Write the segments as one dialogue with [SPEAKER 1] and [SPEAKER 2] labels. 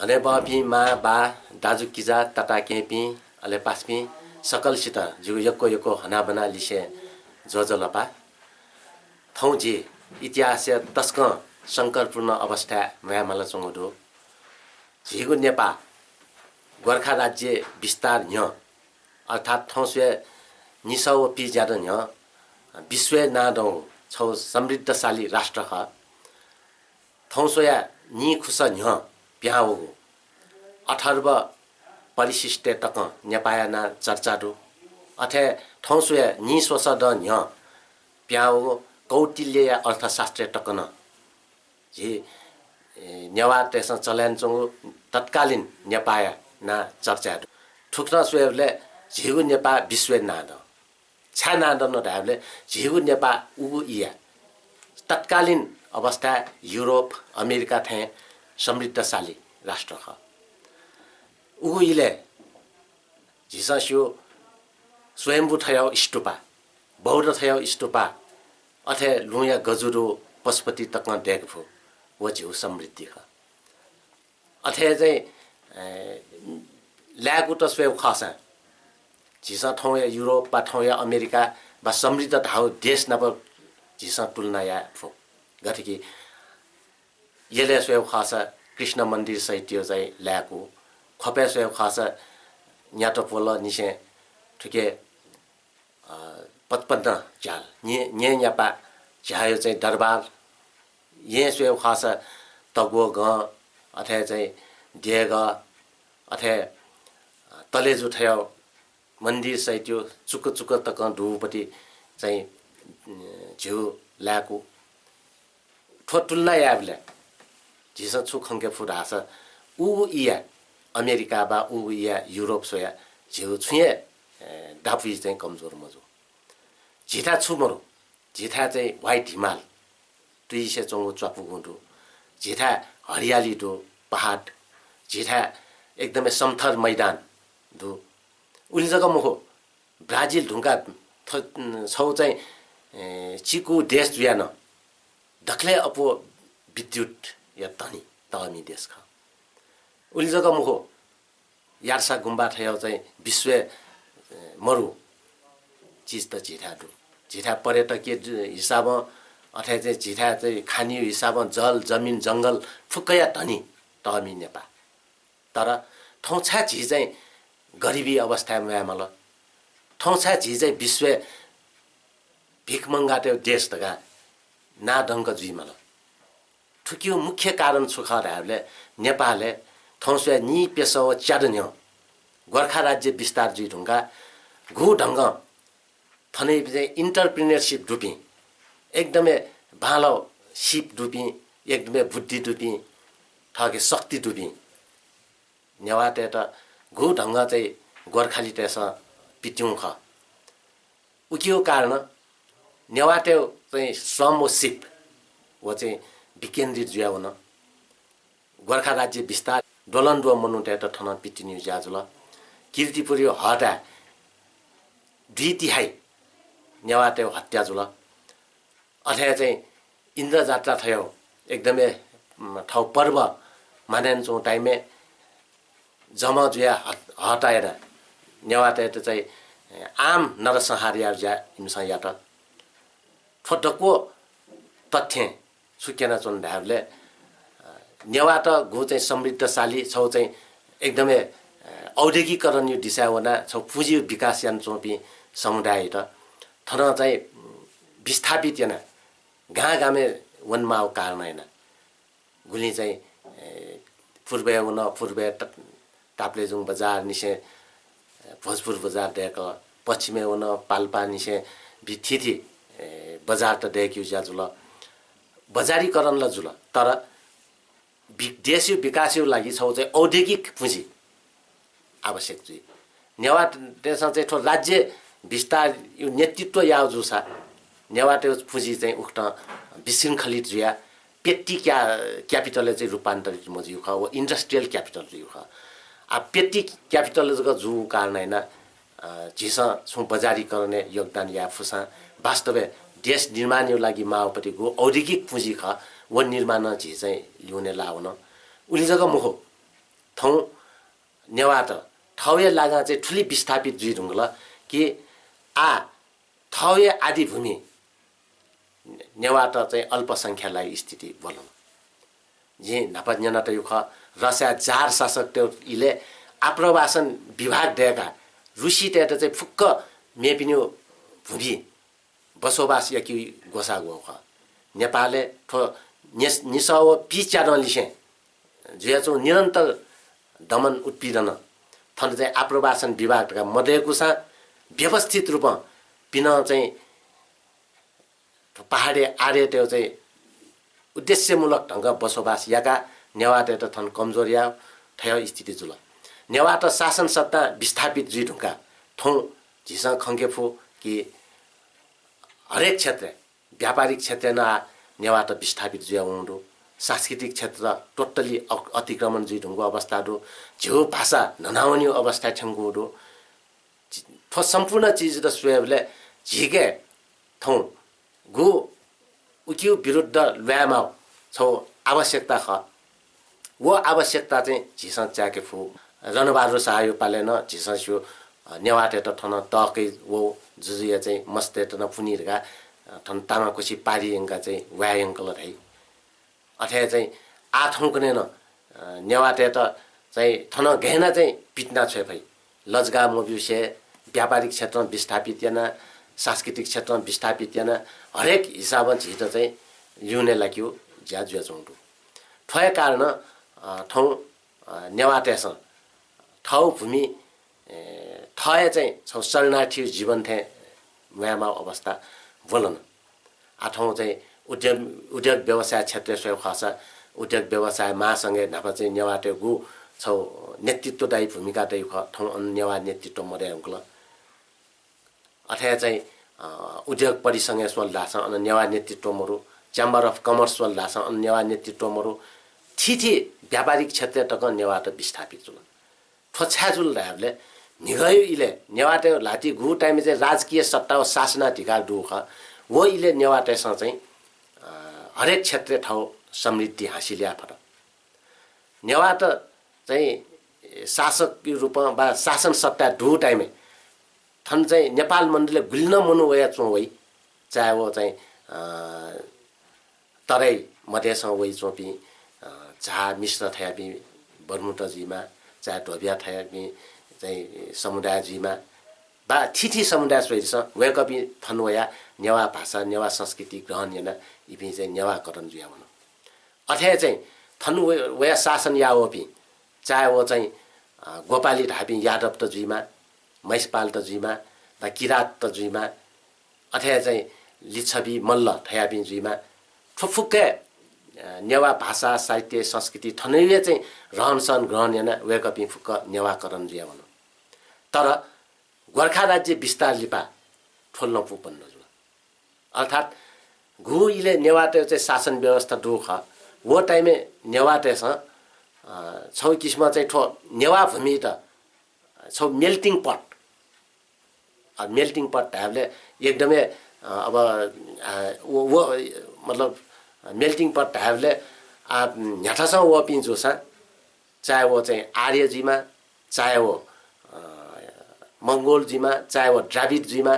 [SPEAKER 1] हने बापी मा बा दाजु किजा तता केपी अले पासपी सकलसित जिउ यक्को यक्को हना बना लिसे जोजलपा थौजी इतिहास तस्क संकरपूर्ण अवस्था म्यामला चंगुदो झिगु नेपा गोर्खा राज्य विस्तार न्य अर्थात थौसे निसौ पि ज्यादा न्य विश्व नादौ छौ समृद्धशाली राष्ट्र ख थौसोया नि खुस न्य प्याउ अथर्व परिशिष्ट तक नेपाया ना चर्चा दु अथे थौसोया नि सोस द न्य प्याउ कौटिल्य अर्थशास्त्र तकन जी नेवा तेस चल्यान चंगु तत्कालीन नेपाया ना चर्चा दु ठुक्न सोयले झिगु नेपा विश्व नाद छा नाद न धाबले झिगु नेपा उगु इया तत्कालीन अवस्था युरोप अमेरिका थे समृद्धशाली राष्ट्र ख उगु इले झिसस्यो स्वयंभू थयो स्तूपा बौद्ध थयो स्तूपा अथे लुया गजुरो पशुपति तक देखभो वो झिउ समृद्धि ख अथे चाहिँ ल्यागु त स्वयं खासा झिसा ठाउँ या युरोप बा ठाउँ या अमेरिका बा समृद्ध ठाउँ देश नब झिसा तुलना या फो गठकी येले स्वयं खासा कृष्ण मन्दिर सहित यो चाहिँ ल्यागु खपे स्वयं खासा न्याटो पोल निसे ठिके 55 चाल nye न्यापा चाहे चाहिँ दरबार ये स्वयं खासा तगो ग अथे चाहिँ देग अथे तलेजु थयो मन्दिर सहित यो चुक चुक तक धुपटी चाहिँ झिउ ल्याको ठो तुलना याबले झिस छु खंके फुडास उ इया अमेरिका बा उ इया युरोप सोया झिउ छुए डाफी चाहिँ कमजोर मजो झिठा छु मरो झिठा चाहिँ व्हाइट हिमाल तुइसे चंगु च्वापु गुंडु झिठा हरियाली दो पहाड झिठा एकदमै समथर मैदान दु उली जग्गा मुखो ब्राजिल ढुंगा छौ चाहिँ चिकु देश जुयान दखले अपो विद्युत या तहमी देश ख उली जग्गा मुखो यार्सा गुम्बा थयो चाहिँ विश्व मरु चीज त झिठा दु झिठा पर्यटकीय हिसाब अथवा चाहिँ झिठा चाहिँ खानी हिसाब जल जमिन जंगल फुक्कया तहमी नेपा तर ठौछा झि चाहिँ गरिबी अवस्थामा मल ठौछा झि चाहिँ विश्व भिखमंगा त्यो देश तगा ना ढंग जुइ मल ठुकियो मुख्य कारण सुखरहरूले नेपालले ठौछा नि पेसो च्यादन्यो गोर्खा राज्य विस्तार जुइ ढुंगा घु ढंग थनै चाहिँ इन्टरप्रेन्योरशिप डुपी एकदमै भालो सिप डुपी एकदमै बुद्धि डुपी ठगे शक्ति डुपी नेवा त घु ढंग चाहिँ गोर्खाली तेस पिट्यौं ख उकियो कारण नेवाटे चाहिँ श्रम व सिप वो चाहिँ विकेन्द्रित जुया हुन गोर्खा राज्य विस्तार डोलन्दो मनुटे त ठन पिटिन्यु ज्याजुल कीर्तिपुरी हटा 2/3 नेवाटे हत्या जुल अथवा चाहिँ इन्द्र जात्रा थयो एकदमै ठाउँ पर्व मानेन्छौँ टाइममे जमा जुया हटाएर नेवाटे त चाहिँ आम नरसंहारिया ज्या हिंसा या त फटको तथ्य सुकेन चोन ढाबले नेवा त गो चाहिँ समृद्धशाली छौ चाहिँ एकदमै औद्योगिकरण यो दिशा वना छौ पुँजी विकास यान चोपी समुदाय त थन चाहिँ विस्थापित याना गामे वनमाव कारण हैन गुली चाहिँ पूर्वे हुन पूर्वे ताप्लेजुङ बजार निसे भोजपुर बजार देख पश्चिमे हुन पाल्पा निसे भिथिथि बजार त देखियो ज्याजुल बजारीकरण ल जुल तर देशीय विकासको लागि छौ चाहिँ औद्योगिक पुँजी आवश्यक छ नेवा देशमा चाहिँ ठो राज्य विस्तार यो नेतृत्व याउ जुसा नेवाटे पुँजी चाहिँ उक्त विशृङ्खलित जुया पेट्टी क्यापिटल चाहिँ रूपान्तरित मजियो ख वो इन्डस्ट्रियल क्यापिटल जुयो ख आ पेट्टी क्यापिटल जग जु कारण हैन झिस छु बजारीकरण योगदान या फुसा वास्तव देश निर्माणको लागि माओपति गो औद्योगिक पुँजी ख वो निर्माण झि चाहिँ ल्याउने लाउन उली जग मुखो थौं नेवाट ठौये लागा चाहिँ ठुली विस्थापित जुइ ढुङ्गल कि आ ठौये आदि भूमि नेवाट चाहिँ अल्पसङ्ख्यालाई स्थिति बोलाउन जे नापज्ञना त युख रसिया जार शासक त्यो इले आप्रवासन विभाग दिएका रुसी त्यहाँ चाहिँ फुक्क मेपिन्यू भूमि बसोबास यकि गोसा गोख नेपालले ठो निसव पिच्यान लिसे जुयाचो निरन्तर दमन उत्पीडन थन चाहिँ आप्रवासन विभागका मध्यकुसा व्यवस्थित रूपमा पिन चाहिँ पहाडी आर्य त्यो चाहिँ उद्देश्यमूलक ढङ्ग बसोबास याका नेवाट त थन कमजोर या ठयो स्थिति जुल नेवाट शासन सत्ता विस्थापित जुइ ढुङ्गा थौं झिसँग खङ्केफु कि हरेक क्षेत्र व्यापारिक क्षेत्र न नेवाट विस्थापित जुया हुँदो सांस्कृतिक क्षेत्र टोटली अतिक्रमण जुइ ढुङ्गो अवस्था दो झ्यौ भाषा ननाउने अवस्था छङ्गु दो ठो सम्पूर्ण चिज त सुएबले झिके थौं गु उक्यु विरुद्ध ल्यामा छौ आवश्यकता ख वो आवश्यकता चाहिँ झिसँग च्याके फु रणबहादुर शाह यो पालेन झिसँग यो नेवाटे त थन तकै वो जुजुया चाहिँ मस्ते त नफुनिरका थन तामाकोसी पारियङका चाहिँ व्यायङ्कल है अथे चाहिँ आठौँ कने न नेवाटे त चाहिँ थन गहना चाहिँ पिट्ना छ भई लजगा मोबिसे व्यापारिक क्षेत्रमा विस्थापित याना सांस्कृतिक क्षेत्रमा विस्थापित याना हरेक हिसाबमा झिट चाहिँ युने लाग्यो ज्या जुया चौँडु ठय कारण ठाउँ नेवाटेसँग ठाउँ भूमि ठय चाहिँ छौ शरणार्थी जीवन थे म्यामा अवस्था बोलन आठौँ चाहिँ उद्योग व्यवसाय क्षेत्र स्वयं खासा उद्योग व्यवसाय महासँगै नाफा चाहिँ नेवाटे गु छौ नेतृत्वदायी भूमिका दै ठाउँ नेवा नेतृत्व मर्या हुँक्ल अथवा चाहिँ उद्योग परिसंघ सोल्दाछ अनि नेवा नेतृत्वमहरू च्याम्बर अफ कमर्स सोल्दाछ अनि नेवा नेतृत्वमहरू थिथि व्यापारिक क्षेत्र तक नेवाट विस्थापित जुल ठोछ्याजुल रायले निगयो इले नेवाटे लाठी गु टाइम चाहिँ राजकीय सत्ता व शासनाधिकार दुख वो इले नेवाटेसँग चाहिँ हरेक क्षेत्र ठाउँ समृद्धि हासिल्या फर नेवाट चाहिँ शासक रूपमा वा शासन सत्ता दु टाइममा थन चाहिँ नेपाल मन्डलले गुल्न मनु वया चोवै चाहे वो चाहिँ तराई मध्यसँग वही चोपी झा मिश्र थयापी बर्मुटजीमा चाहे ढोबिया थयापी चाहिँ समुदायजीमा बा थिथि समुदाय सोइछ वेकपी थन वया नेवा भाषा नेवा संस्कृति ग्रहण याना इपि चाहिँ नेवाकरण जुया भनौँ अथवा चाहिँ थन वया शासन यावपी चाहे वो चाहिँ गोपाली ढापी यादव त जुइमा मैसपाल त जुइमा वा किरात त जुइमा अथवा चाहिँ लिच्छवी मल्ल थयापी जुइमा ठुफुक्कै नेवा भाषा साहित्य संस्कृति थनैले चाहिँ रहनसहन ग्रहण याना वेकपी फुक्क नेवाकरण जुया भनौँ तर गोर्खा राज्य विस्तार लिपा ठोल्न पुपन्न जुल अर्थात् घुइले नेवाटे चाहिँ शासन व्यवस्था दुख वो टाइमे नेवाटेसँग छौ किसिम चाहिँ ठो नेवा भूमि त छौ मेल्टिङ पट हामीले एकदमै अब वो मतलब मेल्टिङ पट हामीले ह्याठासँग वो पिन्चो छ चाहे वो चाहिँ आर्यजीमा चाहे वो मङ्गोलजीमा चाहे वो द्राविडजीमा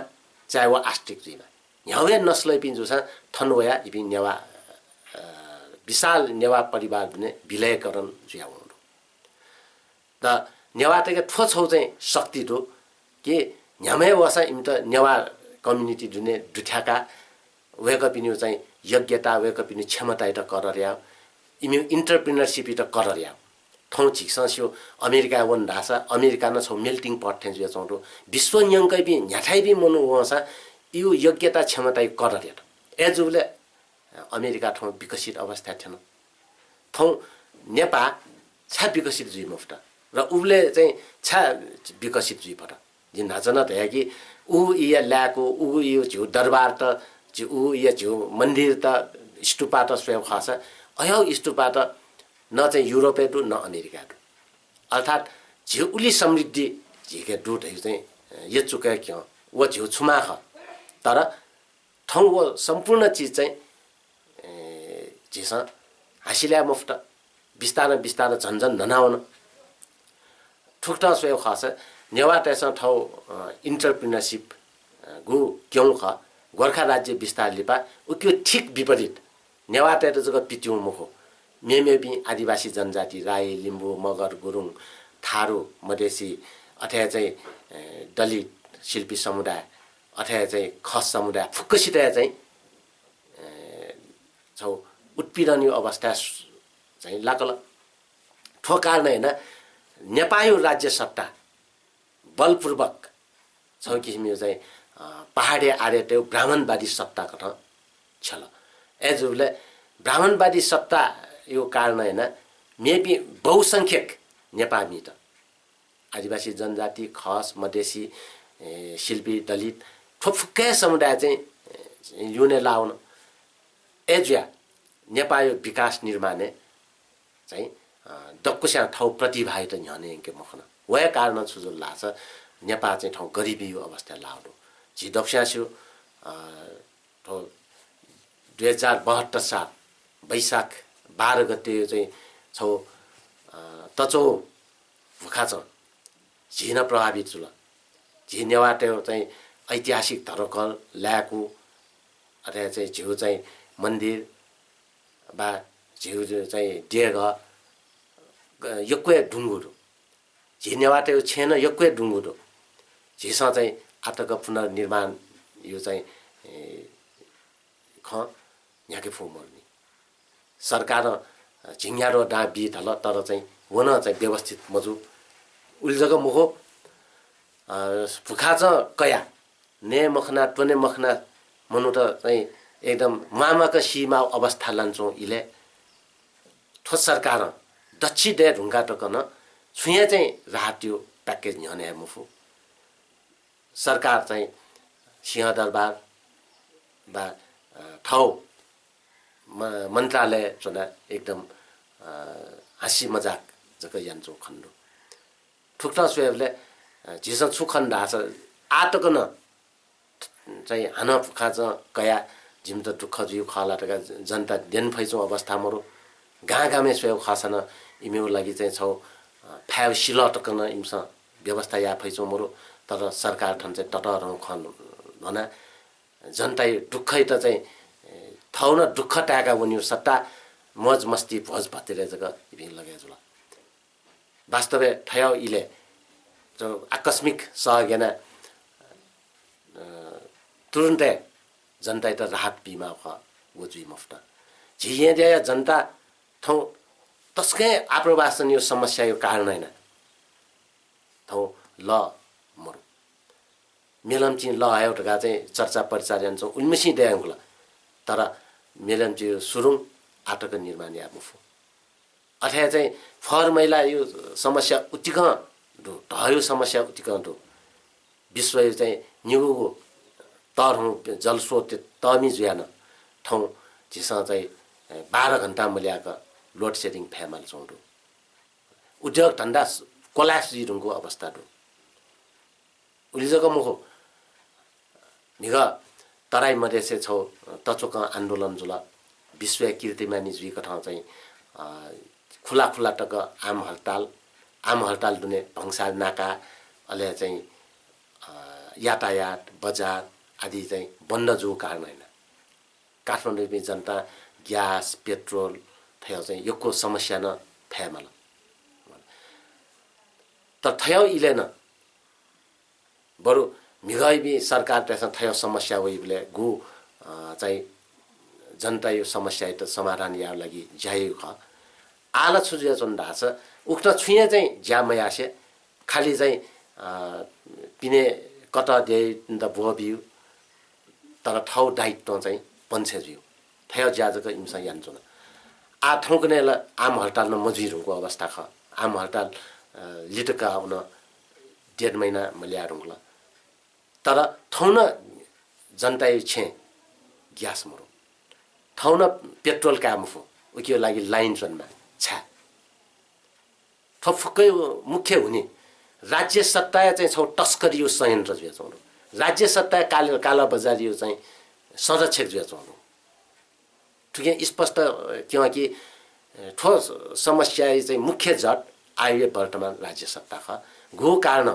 [SPEAKER 1] चाहे वो आस्टिकजीमा ह्यावे नस्लै पिन्चो छ थनवया इपि नेवा विशाल नेवा परिवार भने विलयकरण जुया हुनु त नेवाटेका ठो छौ चाहिँ शक्ति दो कि न्यामै वसा इम त नेवा कम्युनिटी जुने दुठ्याका वेकपिन्यू चाहिँ योग्यता वेकपिन्यू क्षमता त करर्या इम्यू इन्टरप्रिनरसिप त करर्या ठौँ छिक्सो अमेरिका वन ढासा अमेरिका न छौ मेल्टिङ पट थे जुया चौँडो विश्व न्यङ्कै बि न्याठाइ बि मनु वसा यो योग्यता क्षमता करर्या एजुले अमेरिका ठाउँ विकसित अवस्था थिएन ठाउँ नेपाल छा विकसित जुइ मुफ्त र उले चाहिँ छा विकसित जुइ पट जिन नाचन त कि ऊ या ल्याएको ऊ यो झ्यु दरबार त ऊ या झ्यु मन्दिर त स्तूपा त स्वयं खास अयौ स्तूपा त न चाहिँ युरोपे डु न अमेरिका डु अर्थात् झ्यु उली समृद्धि झिके डुट चाहिँ यो चुके क्यों वो झ्यु छुमा ख तर ठाउँ वो सम्पूर्ण चिज चाहिँ झिस हासिल्या मुफ्त बिस्तार बिस्तार झन्झन ननाउन ठुक्टा सोयो खास नेवा तेसा ठाउ इन्टरप्रिनरशिप गु क्यों ख गोर्खा राज्य विस्तार लिपा उक्यो ठिक विपरीत नेवा तेर जग पिट्यौ मुखो मेमेबी आदिवासी जनजाति राई लिम्बू मगर गुरुङ थारू मधेसी अथवा चाहिँ दलित शिल्पी समुदाय अथवा चाहिँ खस समुदाय फुक्कसित चाहिँ छौ उत्पीडनीय अवस्था चाहिँ लागल ठोकार नै हैन नेपाली राज्य सत्ता बलपूर्वक छौ किसिमको चाहिँ पहाडे आर्यते ब्राह्मणवादी सत्ता कथा छल एजुले ब्राह्मणवादी सत्ता यो कारण हैन मेबी बहुसंख्यक नेपाली त आदिवासी जनजाति खस मधेसी शिल्पी दलित ठोफुक्कै समुदाय चाहिँ युने लाउन एजुया नेपाली विकास निर्माणे चाहिँ दक्कुस्या ठाउँ प्रतिभा त न्हने के मखन वय कारण छुजो लाछ नेपाल चाहिँ ठाउँ गरिबी यो अवस्था लाउनु जी दक्ष्यासु 2072 साल वैशाख 12 गते चाहिँ छौ तचो भुखा छ झिन प्रभावित जुल झिनेवाट चाहिँ ऐतिहासिक धरोहर ल्याएको अथवा चाहिँ झिउ चाहिँ मन्दिर बा झिउ चाहिँ डेग यक्वे ढुङ्गुरो झिनेवाट यो छेन यक्वे ढुङ्गुरो झिसा चाहिँ आतक पुनर्निर्माण यो चाहिँ ख यहाँकै फो मर्ने सरकार झिङ्गारो डा बित हल तर चाहिँ वन चाहिँ व्यवस्थित मजु उल जग्गा मुखो भुखा छ कया ने मखना टने मखना मनु त चाहिँ एकदम मामाका सीमा अवस्था लान्छौँ इले ठोस सरकार दक्षि दे ढुङ्गा टकन छुया चाहिँ राहत्यो प्याकेज न्हने मुफु सरकार चाहिँ सिंहदरबार बा ठाउँ मन्त्रालय चुना एकदम हाँसी मजाक जग्गा यान्छौँ खण्डो ठुक्टा सुहरूले झिसन सुखन ढाछ आटकन चाहिँ हान फुखा छ कया झिम त दुःख जिउ खाला टका जनता देन फैचौँ अवस्था मरो गामे स्वयं खासन इमेउ लागि चाहिँ छौ फ्याउ सिल टकन इमसा व्यवस्था या फैचौँ मरो तर सरकार ठन चाहिँ टटरौँ खन भना जनता दुःखै त चाहिँ थौ न दुःख टाका उनी सट्टा मज मस्ती भोज भतिर जग्गा इभिङ लगे जुल वास्तवै ठयाउ इले जो आकस्मिक सहगेना तुरुन्तै जनता त राहत बिमा ख वजुइ मुफ्त झिए दे जनता थौ तस्कै आप्रवासन यो समस्या यो कारण हैन थौ ल मरु मेलमची ल एउटा चाहिँ चर्चा परिचार जान्छौँ उन्मेसी देङला तर मेलमची सुरुङ आटक निर्माण या मुफु अथवा चाहिँ फर महिला यो समस्या उतिक दो ढयो समस्या उतिक दो विश्व चाहिँ निगुको तर हुँ जलस्रोत तमी जुयान ठाउँ झिसँग चाहिँ 12 घण्टा मल्याएको लोड सेडिङ फ्यामल चौँडो उद्योग धन्दा कोलाप्स जिरुङको अवस्था दो उलिजको मुखो निग तराई मधेसे छौ तचोक आन्दोलन जुल विश्व कीर्तिमानी जुइको ठाउँ चाहिँ खुला खुला टक आम हडताल दुने भङ्सार नाका अहिले चाहिँ यातायात बजार आदि चाहिँ बन्द जो कारण हैन काठमाडौँमा जनता ग्यास पेट्रोल थयो चाहिँ योको समस्या न फ्यामल तर थयो इले न बरु मिगाइबी सरकार त्यसमा थयो समस्या होइबले गु चाहिँ जनता यो समस्या त समाधान या लागि जायो ख आला छुजे चन्दा छ उक्त छुए चाहिँ ज्यामयासे खाली चाहिँ पिने कता दे द बोबिउ तर ठाउँ दायित्व चाहिँ पन्छेजियो थयो ज्याजको इमसा यान्छुन आ ठाउँकने आम हडताल न मजुरको अवस्था ख आम हडताल लिटका आउन 1.5 महिना मल्यारुङला तर ठाउँ न जनता छे ग्यास मरो ठाउँ न पेट्रोल कामफु उक्यो लागि लाइन चनमा छा ठफुक्कै मुख्य हुने राज्य सत्ता चाहिँ छौ तस्करी यो संयन्त्र जुया चौँडो राज्य सत्ता काला बजार यो चाहिँ संरक्षक जुया चौँडो ठिकै स्पष्ट किनकि ठोस समस्या चाहिँ मुख्य जट आयो वर्तमान राज्य सत्ता ख गो कारण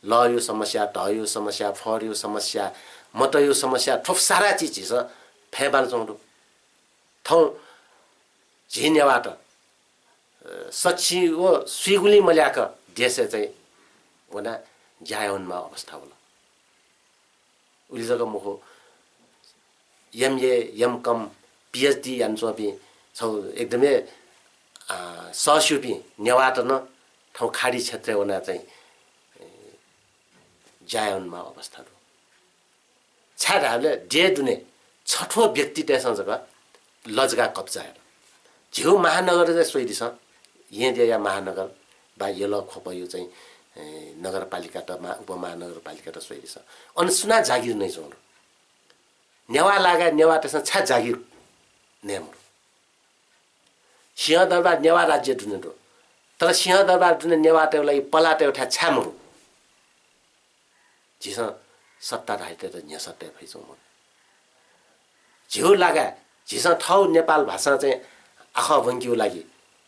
[SPEAKER 1] ल यो समस्या ढ यो समस्या फर यो समस्या मत यो समस्या थोप सारा चीज छ फेबाल चौडो थौ झिनेबाट सच्ची वो स्वीगुली मल्याक देश चाहिँ वना जायवनमा अवस्था होला उली जग्गा मुखो एमए एमकम पीएचडी यान्छोपि छौ एकदमै सस्युपि नेवाट न ठाउँ खाडी क्षेत्र वना चाहिँ जायवनमा अवस्था हो छाडहरूले डे दुने छठो व्यक्ति त्यससँग लजगा कब्जा झिउ महानगर चाहिँ सोइदिछ यहाँ दिया महानगर बा यलो खोप यो चाहिँ नगरपालिका त उपमहानगरपालिका त सोइदिछ अनि सुना जागिर नै छौँ नेवा लागा नेवा त्यसमा छा जागिर नेम सिंहदरबार नेवा राज्य दुने दो तर सिंहदरबार दुने नेवा तेलाई पलाट एउटा छामरु जिस सत्ता राइते त न्या सत्ता भइसौ म झिउ लागा जिस ठाउँ नेपाल भाषा चाहिँ आख भङ्गिउ लागि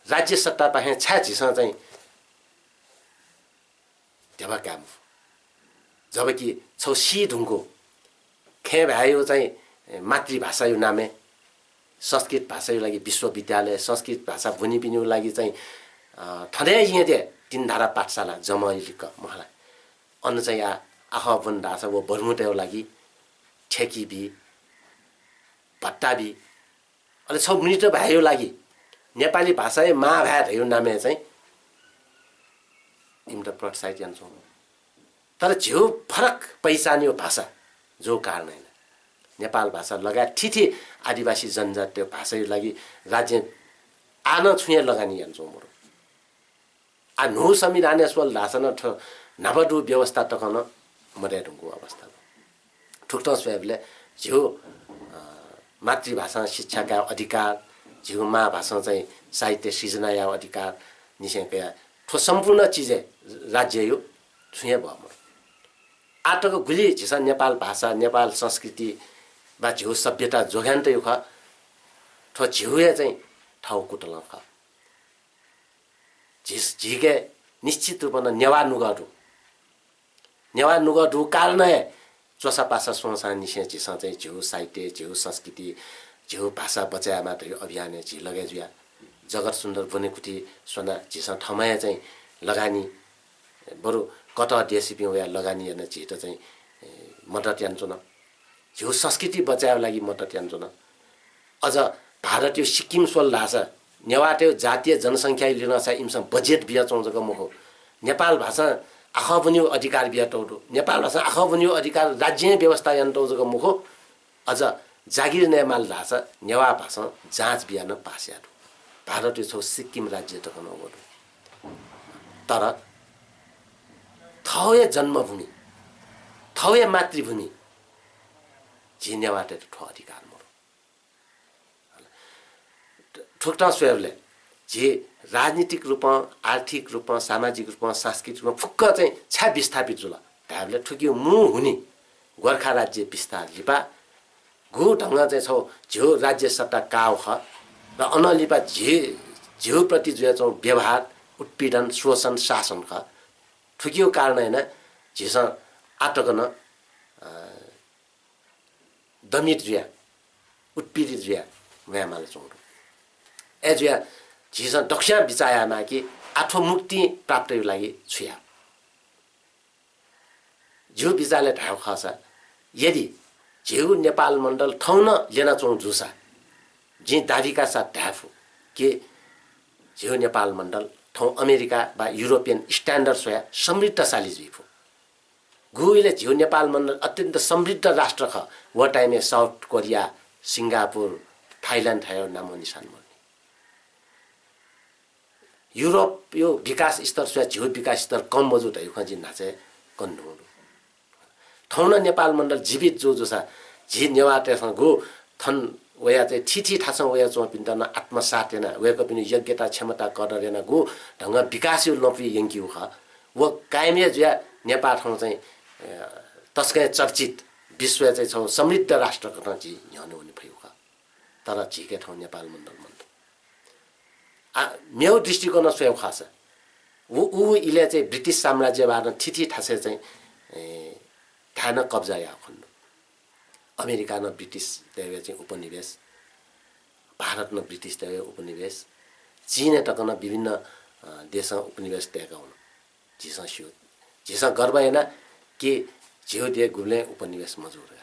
[SPEAKER 1] राज्य सत्ता पाए छा जिस चाहिँ देवा काम जबकि छौ सी ढुङ्गो खे भयो चाहिँ मातृभाषा यो नामे संस्कृत भाषा यो लागि विश्वविद्यालय संस्कृत भाषा भुनि पिनु लागि चाहिँ ठडे यहाँ दे तीन धारा पाठशाला जमैलिक मलाई अन्न चाहिँ आख भन भाषा वो बर्मुटेको लागि ठेकीबी भट्टाबी अनि छौ मिनिट भयो लागि नेपाली भाषा महाभारत यो नामे चाहिँ इम्ट प्रोत्साहित जान्छौँ तर झिउ फरक पहिचान्यो भाषा जो कारण होइन नेपाल भाषा लगायत ठिठी आदिवासी जनजातीय भाषा यो लागि राज्य आन छुए लगानी जान्छौँ मोरो आ नो संविधान स्वल भाषा ठ नवदु व्यवस्था टकन मर्यादुको अवस्था ठुक्ट स्वयंले झिउ मातृभाषा शिक्षाका अधिकार झिउ मा भाषा चाहिँ साहित्य सृजना या अधिकार निशेका ठो सम्पूर्ण चीज राज्य यो छुए भयो आटको गुली झिसा नेपाल भाषा नेपाल संस्कृति बा झिउ सभ्यता जोगान्त यो ख ठो झिउए चाहिँ ठाउँ कुटल ख झिस झिके निश्चित रूपमा नेवा नुगडु कारण चोसा पासा सोसा निसे झिसा चाहिँ झिउ साहित्य झिउ संस्कृति झिउ भाषा बचाएमा त यो अभियान झि लगाइ जुया जगत सुन्दर बनेकुटी सोना झिसा ठमाया चाहिँ लगानी बरु कत देशपि या लगानी हेर्न झिट चाहिँ मद्दत यान्छु न झिउ संस्कृति बचाएको लागि मद्दत यान्छु न अझ भारतीय सिक्किम सोल भाषा नेवाटे जातीय जनसङ्ख्या लिन छ इमसँग बजेट बिया चौजको मुखो नेपाल भाषा आख पनि अधिकार बिया टौटो नेपाल भाषा आख पनि अधिकार राज्य व्यवस्था यान्टौजको मुखो अझ जागिर नेमाल भाषा नेवा भाषा जाँच बिहान पास्याहरू भारतीय छौ सिक्किम राज्य त नगर्नु तर थौए जन्मभूमि थौए मातृभूमि झि नेवाटे ठो अधिकार मोर ठुक्टा स्वयंले झि राजनीतिक रूपमा आर्थिक रूपमा सामाजिक रूपमा सांस्कृतिक रूपमा फुक्क चाहिँ छ्या विस्थापित जुल हामीले ठुक्यो मु हुने गोर्खा राज्य विस्तार लिपा गु ढङ्ग चाहिँ छौ झिउ राज्य सत्ता काउ ख र अनलिपा झिउ प्रति जो छौ व्यवहार उत्पीडन शोषण शासन ख ठुकियो कारण होइन झिस आटकन दमित जुया उत्पीडित जुया व्यामाले चौडो ए जुया झिस दक्षा बिचायामा कि आठो मुक्ति प्राप्त यो लागि छुया झिउ बिचाले ढाउ खसा यदि झिउ नेपाल मण्डल ठाउँ न लेना चौँ जुसा जी दादीका साथ ढाफु के झिउ नेपाल मण्डल ठाउँ अमेरिका बा युरोपियन स्ट्यान्डर्ड सोया समृद्धशाली जीव गुइले झिउ नेपाल मण्डल अत्यन्त समृद्ध राष्ट्र ख व टाइममा साउथ कोरिया सिङ्गापुर थाइल्यान्ड थायो नामो निशान मर्ने युरोप यो विकास स्तर सोया झिउ विकास स्तर कम मजुट है खजी नाचे कन्डु ठाउँ न नेपाल मण्डल जीवित जो जोसा झि नेवाटेसँग गो थन वया चाहिँ ठिठी ठासँग वया चौपिन्त न आत्मसातेन वयाको पनि योग्यता क्षमता गरेन गो ढङ्ग विकास यो लपी यङ्क्यु ख वो कायमे जुया नेपाल ठाउँ चाहिँ तस्कै चर्चित विश्व चाहिँ छौ समृद्ध राष्ट्रको ठाउँ झि ह्याउनु हुने भयो ख तर झिके ठाउँ नेपाल मण्डल मेउ दृष्टिकोण स्वयं खास ऊ इले चाहिँ ब्रिटिस साम्राज्यबाट ठिठी ठासे चाहिँ ठान कब्जा या खन्नु अमेरिका न ब्रिटिस देवे चाहिँ उपनिवेश भारत न ब्रिटिस देवे उपनिवेश चीन टकन विभिन्न देशमा उपनिवेश दिएका हुन् झिसा गर्व हैन कि झिउ दिए गुले उपनिवेश मजूर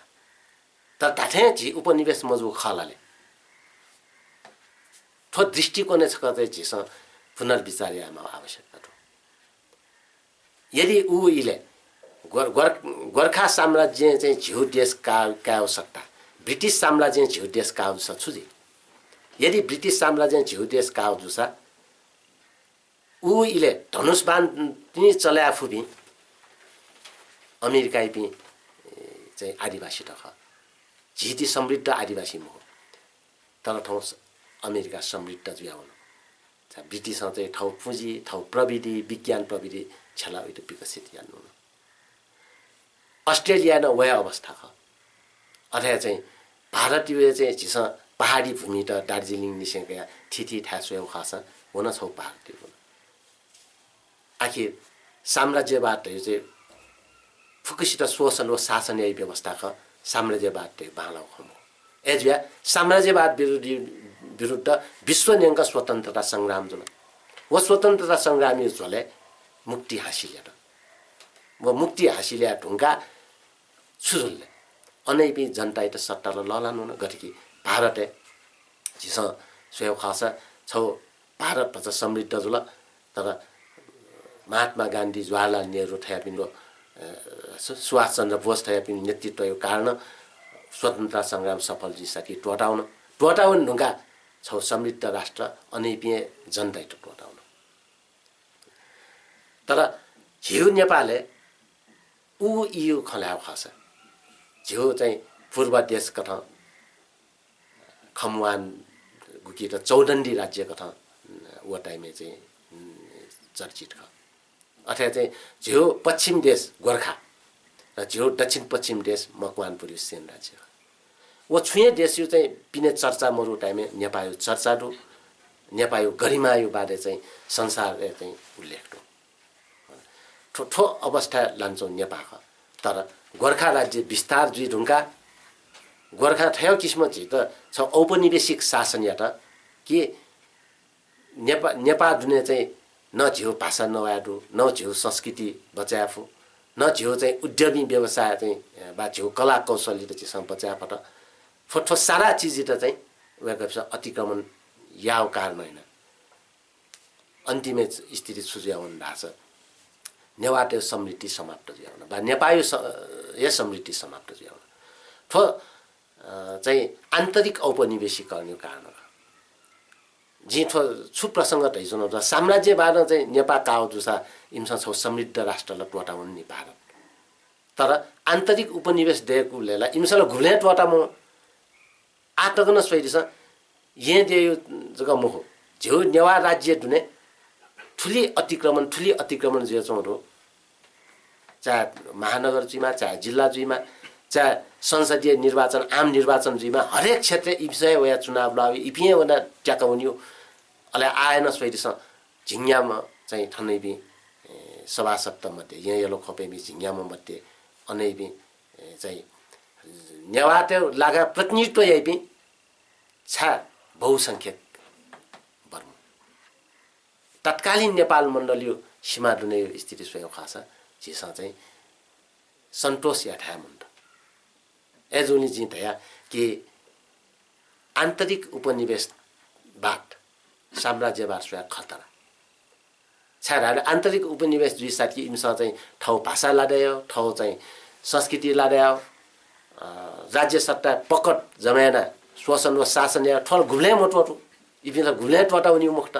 [SPEAKER 1] तर ताथे झि उपनिवेश मजूर खलाले थो दृष्टिकोण छ कतै झिसा पुनर्विचार यामा आवश्यकता छ यदि ऊ इले गोर्खा साम्राज्य चाहिँ झिउ देश का आवश्यकता ब्रिटिस साम्राज्य झिउ देश का आवश्यकता छु जी यदि ब्रिटिस साम्राज्य झिउ देश का आवश्यकता ऊ इले धनुष बाण पनि चले आफू भी अमेरिकाई पनि चाहिँ आदिवासी टख झिति समृद्ध आदिवासी मो तर ठाउँ अमेरिका समृद्ध जुयाउन ब्रिटिस चाहिँ ठाउँ पुँजी ठाउँ प्रविधि विज्ञान प्रविधि छला उयो विकसित यान्नु अस्ट्रेलिया न वया अवस्था ख अथवा चाहिँ भारतीय चाहिँ झिस पहाडी भूमि त दार्जिलिङ निसेका थिथि ठासो खास हुन छौ भारतीय हुन आखिर साम्राज्यवाद यो चाहिँ फुकुसित शोषण व शासन यही व्यवस्था ख साम्राज्यवाद बालाउ खमो एजुया साम्राज्यवाद विरुद्ध विश्व न्यायका स्वतन्त्रता संग्राम जुन व स्वतन्त्रता संग्रामी झले मुक्ति हासिल व मुक्ति हासिल ढुङ्गा छुजुलले अनैपि जनता त सट्टाले ललानु न गठकी भारत झिस स्वयं खास छौ भारत भन्छ समृद्ध जुल तर महात्मा गान्धी जवाहरलाल नेहरू थयापिनको सुभाष चन्द्र बोस थयापिन नेतृत्वको कारण स्वतन्त्रता संग्राम सफल जिसकी टोटाउन ढुङ्गा छौ समृद्ध राष्ट्र अनैपि जनता त टोटाउन तर झिउ नेपालले ऊ इयो खल्याउ खास झिउ चाहिँ पूर्व देश कथा खमवान गुकी त चौदण्डी राज्य कथा वो टाइममा चाहिँ चर्चित ख अथवा चाहिँ झिउ पश्चिम देश गोर्खा र झिउ दक्षिण पश्चिम देश मकवानपुर सेन राज्य वो छुए देश यो चाहिँ पिने चर्चा मरु टाइममा नेपाली चर्चा दु नेपाली गरिमा यो बारे चाहिँ संसारले चाहिँ उल्लेख दु ठो अवस्था लान्छौ नेपाल तर गोर्खा राज्य विस्तार जुई ढुङ्गा गोर्खा थयो किसिम चाहिँ त छ औपनिवेशिक शासन या त के नेपाल दुनियाँ चाहिँ न झिउ भाषा नवाडु न झिउ संस्कृति बचाफु न झिउ चाहिँ उद्यमी व्यवसाय चाहिँ बा झिउ कला कौशल चाहिँ बचाफट फोटो सारा चिज त चाहिँ उहाँको अतिक्रमण याव कारण होइन अन्तिम स्थिति सुझाउनु भएको छ नेवाटे समृद्धि समाप्त जियाउन बा नेपाली या समृद्धि समाप्त जियाउन ठो चाहिँ आन्तरिक औपनिवेशीकरणको कारण जी ठो छु प्रसङ्ग त हिजो न साम्राज्यबाट चाहिँ नेपाल काउ जुसा इम्सा छौ समृद्ध राष्ट्रलाई टोटाउन नि भारत तर आन्तरिक उपनिवेश दिएको लेला इम्सालाई घुले टोटाम आटकन सोइदिस यहाँ दियो जग्गा मोह झ्यौ नेवा राज्य दुने ठुली अतिक्रमण जे छौँ चाहे महानगर जुइमा चाहे जिल्ला जुइमा चाहे संसदीय निर्वाचन आम निर्वाचन जुइमा हरेक क्षेत्र इप्सय वा चुनाव लावे इपिए वना ट्याकाउन्यो अले आएन सोइदिस झिङ्यामा चाहिँ ठन्नैबी सभासद मध्ये यहाँ यलो खपेबी झिङ्यामा मध्ये अनैबी चाहिँ नेवाटे लागा प्रतिनिधित्व यही छा बहुसंख्यक वर्म तत्कालीन नेपाल मण्डलीय सीमा दुने स्थिति स्वयं खास जिसा चाहिँ सन्तोष या ठामन्त एजुनी जी तया कि आन्तरिक उपनिवेशबाट साम्राज्यवाद स्वयं खतरा छाडा आन्तरिक उपनिवेश दुई साथी इमसा चाहिँ ठाउँ भाषा लाड्यो ठाउँ चाहिँ संस्कृति लाड्यो राज्य सत्ता पकड जमाना शोषण व शासन या ठल घुम्ले मोटो इपिन घुम्ले टोटाउनी मुक्त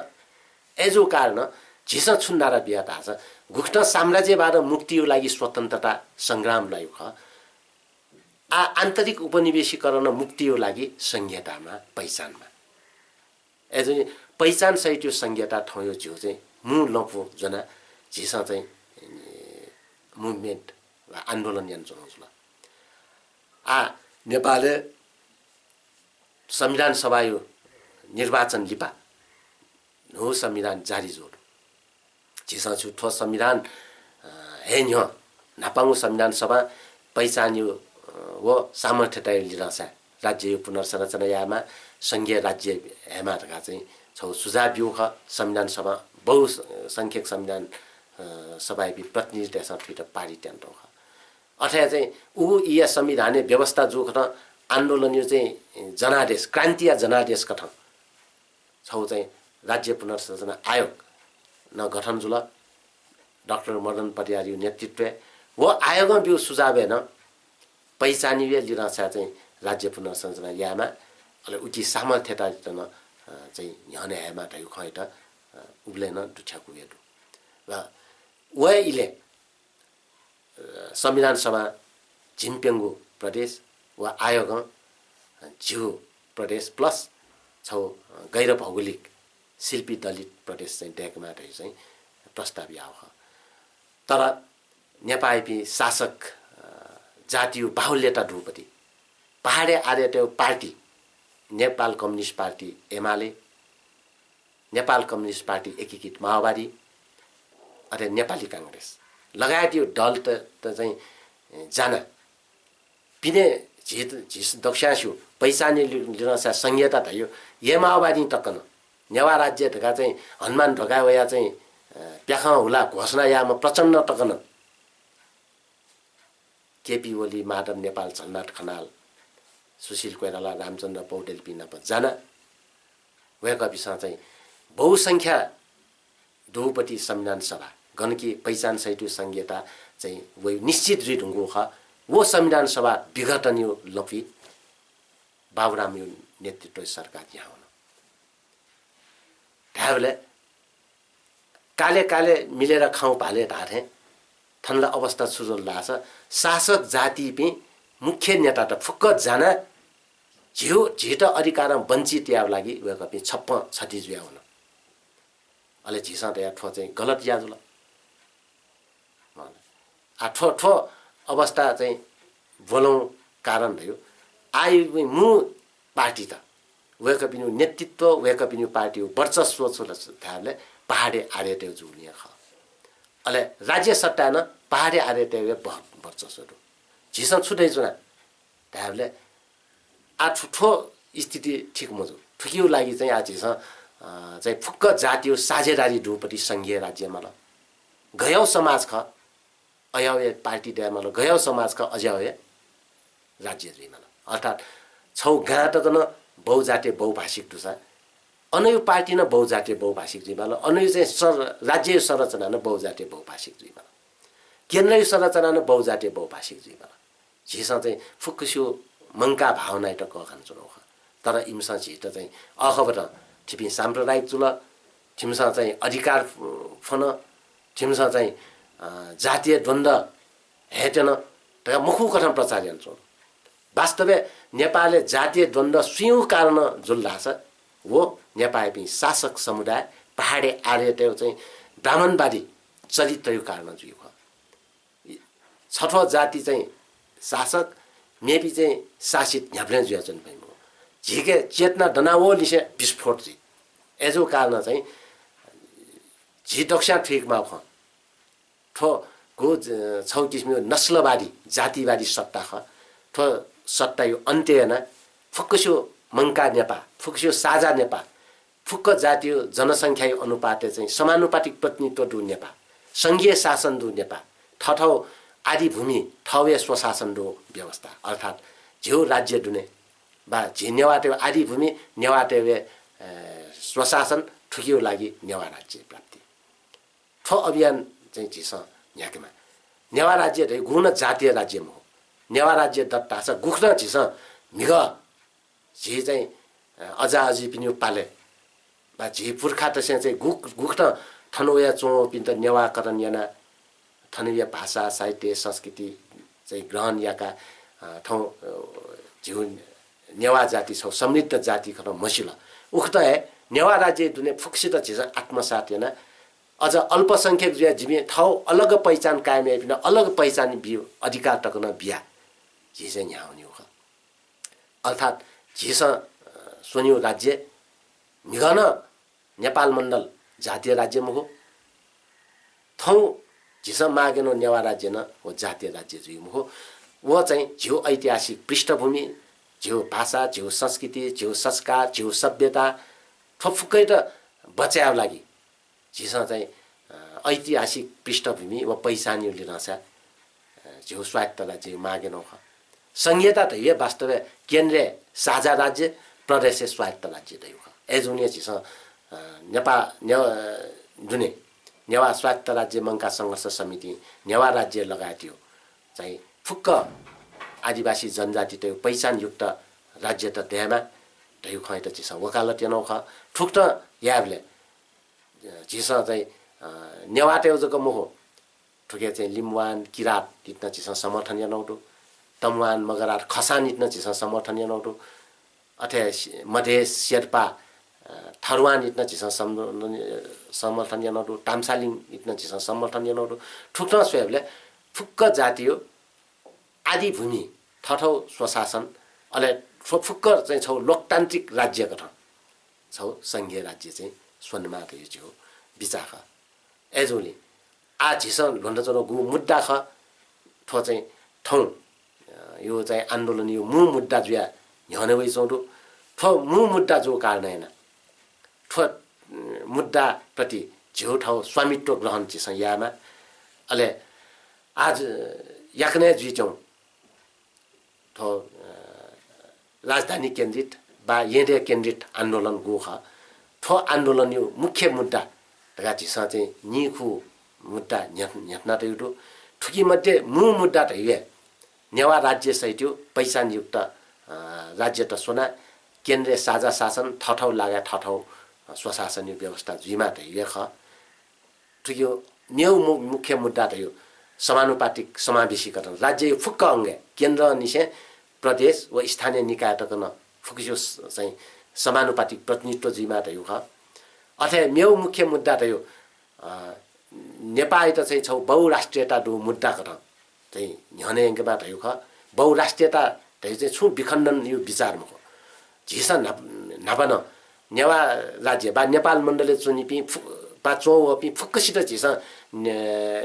[SPEAKER 1] एजो कारण झिसा छुन्नारा बिहा थाहा छ गुप्त साम्राज्यबाट मुक्तिको लागि स्वतन्त्रता संग्राम ल्यायो ख आन्तरिक उपनिवेशीकरण मुक्तिको लागि संहितामा पहिचानमा एजो पहिचान सहित यो संहिता ठयो जो चाहिँ मु लपो जना झिसा चाहिँ मुभमेन्ट वा आन्दोलन यान चलाउँछ नेपालले संविधान सभा यो निर्वाचन लिपा नो संविधान जारी जोड झिसा छु ठो संविधान हे न्यो नापाङु संविधान सभा पहिचान्यो वो सामर्थ्यता लिरसा राज्य पुनर्संरचना यामा संघीय राज्य हेमा ढका चाहिँ छौ सुझाव यो ख संविधान सभा बहुसंख्यक संविधान सभा प्रतिनिधित्व ठिट पारी ट्यान्टो ख अथवा चाहिँ ऊ या संविधान व्यवस्था जो खन आन्दोलन यो चाहिँ जनादेश क्रान्ति या जनादेश कथ छौ चाहिँ राज्य पुनर्संरचना आयोग न गठन जुल डाक्टर मदन परियारी नेतृत्व वो आयोग बिउ सुझाव न पहिचानिए लिरसा चाहिँ राज्य पुनर्संरचना यामा अले उकी सामर्थ्यता न चाहिँ यहने हेमा ढायु खैट उब्लेन दुठ्याकु हेदु र वे इले संविधान सभा झिम्पेङ्गु प्रदेश वा आयोग झिउ प्रदेश प्लस छौ गैर भौगोलिक शिल्पी दलित प्रदेश चाहिँ डेकमा चाहिँ प्रस्ताव आव तर नेपाली शासक जातीय बाहुल्यता ढुपति पहाडे आर्यदेव party Nepal communist party UML Nepal communist party एकीकृत माओवादी अरे नेपाली कांग्रेस लगायत यो दल त चाहिँ जाना पिने झिस दक्षासु पैसाने लिनसा संहिता थियो ये माओवादी तकन नेवा राज्य ढका चाहिँ हनुमान ढका वया चाहिँ प्याखा हुला घोषणा यामा प्रचण्ड तकन केपी ओली माधव नेपाल झलनाथ खनाल सुशील कोइराला रामचन्द्र पौडेल पिना जाना वयाका विषय चाहिँ बहुसंख्या बहुपति संविधान सभा गणकी पहिचान सहित संहिता चाहिँ वही निश्चित ढुङ्गो ख वो संविधान सभा विघटन यो लपी बाबुराम यो नेतृत्व सरकार यहाँ हुन ढाबले काले काले मिलेर खाउँ भाले ढाथे थनला अवस्था सुजल लाछ शासक जाति पे मुख्य नेता त फुक्क जाना झिट अधिकार वञ्चित याव लागि उहाँको पनि छप्प छटी जुया हुन अले झिसा त या ठो चाहिँ गलत याजुला आ ठो ठो अवस्था चाहिँ बोलौँ कारण भयो आइ मु पार्टी त उहाँको पनि नेतृत्व उहाँको पनि पार्टी हो वर्चस्व थाले पहाडे आर्यदेव जुलिया ख अले राज्य सत्ता न पहाडे आर्यदेव वर्चस्व झिसा छुटै जुना थाले आ ठुठो स्थिति ठिक मजु ठुकियो लागि चाहिँ आज चाहिँ फुक्क जातीय साझेदारी ढुपटी संघीय राज्यमा ल गयौ समाज ख अयावे पार्टी डेमा ल गयौ समाज ख अज्यावे राज्य दुईमा ल अर्थात् छौ गाँ त न बहुजातीय बहुभाषिक दुसा अनयो पार्टी न बहुजातीय बहुभाषिक दुईमा ल अनयो चाहिँ राज्य संरचना न बहुजातीय बहुभाषिक दुईमा ल केन्द्रीय संरचना न बहुजातीय बहुभाषिक दुईमा ल झिसा चाहिँ फुक्कस्यो मंका भावना त कखान चुनौ तर इमसा झिट चाहिँ अखबाट ठिपी साम्प्रदायिक चुल ठिमसा चाहिँ अधिकार फन ठिमसा चाहिँ जातीय द्वन्द्व हेटेन त मुखु कथन प्रचार यन्त्र वास्तवमा नेपालले जातीय द्वन्द्व स्वयं कारण जुल्ला छ वो नेपाली शासक समुदाय पहाडे आर्यदेव चाहिँ ब्राह्मणवादी चरित्रको कारण जुयो छठो जाति चाहिँ शासक मेबी चाहिँ शासित झ्याप्ले जुया चाहिँ भयो झिके चेतना दनावो लिसे विस्फोट जी एजो कारण चाहिँ झि दक्षा ठिकमा ख ठो गो छौ किसिमको नस्लवादी जातिवादी सत्ता ख ठो सत्ता यो अन्त्य न फुक्कस्यो मंका नेपा फुक्कस्यो साझा नेपा फुक्क जातीय जनसङ्ख्या अनुपातले चाहिँ समानुपातिक प्रतिनिधित्व दु नेपा संघीय शासन दु नेपा ठठौ आदि भूमि ठवे स्वशासन दो व्यवस्था अर्थात् झ्यौ राज्य दुने बा झि नेवाटे आदि भूमि नेवाटे स्वशासन ठुकियो लागि नेवा राज्य प्राप्ति ठो अभियान चाहिँ झिस याकेमा नेवा राज्य रे गुण जातीय राज्य हो नेवा राज्य दत्ता छ गुख्न झिस मिग झि चाहिँ अजा अजी पनि पाले बा झि पुर्खा त चाहिँ गुख्न थनोया चो पिन त नेवा करन याना थनीय भाषा साहित्य संस्कृति चाहिँ ग्रहण याका ठाउँ झिउ नेवा जाति छौ समृद्ध जाति खन मसिला उक्त है नेवा राज्य दुने फुक्सित झिस आत्मसात याना अझ अल्पसंख्यक जुया जिमे ठाउँ अलग पहिचान कायम बिन अलग पहिचान बियो अधिकार तकन बिया झिस यहाँ हुने हो अर्थात् झिस सोनियो राज्य मिगन नेपाल मण्डल जातीय राज्यमा हो थौ झिस मागेनो नेवा राज्य न वो जातीय राज्य जुइम हो वो चाहिँ झ्यौ ऐतिहासिक पृष्ठभूमि झ्यौ भाषा झ्यौ संस्कृति झ्यौ संस्कार झ्यौ सभ्यता ठोफुक्कै त बचाउको लागि झिस चाहिँ ऐतिहासिक पृष्ठभूमि व पहिचान यो लिन छ झ्यौ स्वायत्त राज्य मागेनो ख संहिता त ये वास्तव केन्द्रीय साझा राज्य प्रदेश स्वायत्त राज्य दै ख एजुने झिस जुने नेवा स्वायत्त राज्य मङ्का सङ्घर्ष समिति नेवा राज्य लगायत यो चाहिँ फुक्क आदिवासी जनजाति त पहिचानयुक्त राज्य त देहमा ढैउ खै त झिस वकालत नौ ख ठुक्ट याबले झिस चाहिँ नेवाटे जको मोहो ठुके चाहिँ लिम्वान किरात इतना झिस समर्थन नौटो तमवान मगराट खसान इतना झिस समर्थन नौटो अथे मधेस शेर्पा थरुवान इतना झिस समर्थन नौटो तामसालिङ इतना झिस समर्थन नौटो ठुक्ट स्वयंले फुक्क जातियो आदि भूमि ठठौ स्वशासन अले फुक्क चाहिँ छौ लोकतान्त्रिक राज्य गठन छौ संघीय राज्य चाहिँ स्वनमा यो छ विचार एजोली आ झिस भन्दा चरो गु मुद्दा ख ठो चाहिँ ठौ यो चाहिँ आन्दोलन यो मु मुद्दा जुया ह्यने वइ चौडो ठो मु मुद्दा जो कारण हैन ठो मुद्दा प्रति झ्यौ ठाउँ स्वामित्व ग्रहण झिस यामा अले आज याकने जुइचौ ठो राजधानी केन्द्रित बा येडे केन्द्रित आन्दोलन गोख ठो आन्दोलन यो मुख्य मुद्दा तगा झिस चाहिँ निखु मुद्दा न्याट्ना त युटो ठुकी मध्ये मु मुद्दा त हे नेवा राज्य सहित पहिचानयुक्त राज्य त सोना केन्द्रीय साझा शासन ठठौ लागा ठठौ स्वशासनीय व्यवस्था जुइमा त हे ख ठुकी न्यौ मुख्य मुद्दा त यो समानुपातिक समावेशीकरण राज्य यो फुक्क अंग केन्द्र निसे प्रदेश व स्थानीय निकाय त कन फुकियो चाहिँ समानुपातिक प्रतिनिधित्व जुइमा त यो ख अथे मेउ मुख्य मुद्दा त यो नेपाल त चाहिँ छौ बहुराष्ट्रियता दु मुद्दा कन चाहिँ ह्यने अंगमा त यो ख बहुराष्ट्रियता त चाहिँ छु विखण्डन यो विचारमा हो झिस नभन नेवा राज्य बा नेपाल मण्डलले चुनिपि पा चौपि फुक्कसित झिस